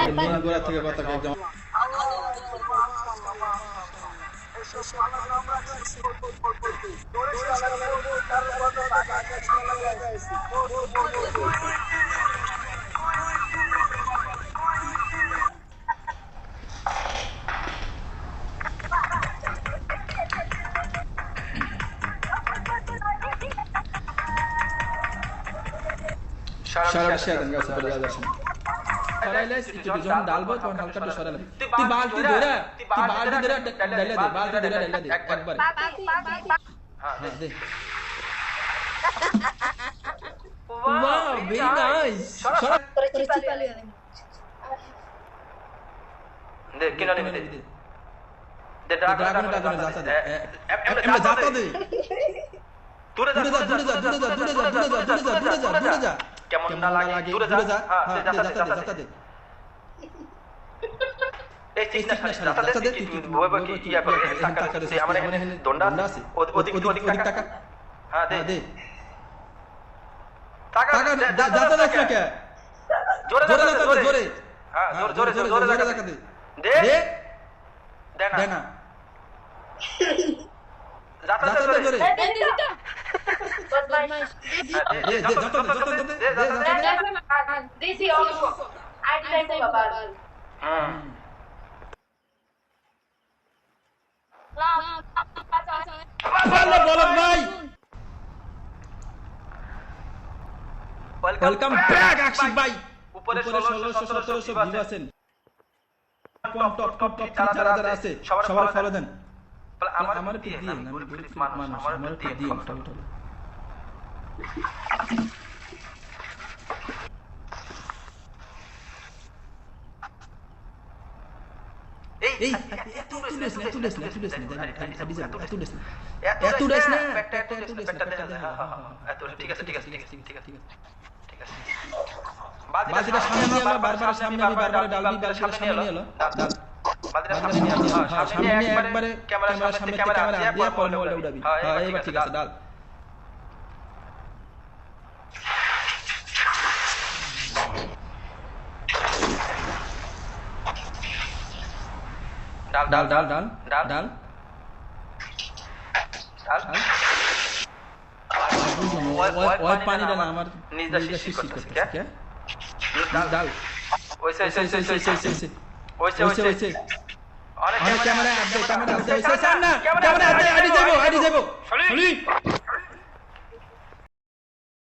main গোড়া থেকে কথা একদম সারা শেয়ার গাছ পড়ে যাচ্ছে সরাইলে একটু যখন ডালবো তখন হালকা একটু সরাইলে তুই বালতি ধরে ডালে দে বালতি ধরে ডালে দে একবার হ্যাঁ দে ওয়াও ভেরি নাইস সরা দে কিনা নিবি দে ড্রাগন যাতা দে এমনে যাতা দে দূরে যা কেমন না লাগে দূরে যা হ্যাঁ যাতা দে এই ঠিক না যাতা দে তুই বইবা কি ইয়া করে টাকা দে আমার এখানে দন্ডা আছে ওদিক টাকা হ্যাঁ দে টাকা যাতা দে কে জোরে হ্যাঁ জোরে টাকা দে দে না যাতা দে জোরে देसी और आईडी लाइन से बाबा বলদ ভাই ওয়েলকাম ব্যাক আকশিক ভাই উপরে 1600 1700 ভিউ আছেন টপ যারা আছে সবার ফলো দেন আমার কি দিন আমি গরিব মানুষ আমার কি দিন ফলো এই এত দেশ না ঠিক আছে বাজিটা সামনে নিয়ে এলো বারবার সামনে ডালবি সামনে নিয়ে এলো সামনে নিয়ে একবারে ক্যামেরা দিয়ে পরে ওটা উড়াবি হ্যাঁ এইবার ঠিক আছে ডাল ওই পানিটা না আমার নিজে শিশির করতেছে কে ডাল ওইসে অনেক ক্যামেরা আপডেট সামনে ক্যামেরা আইডি যাবো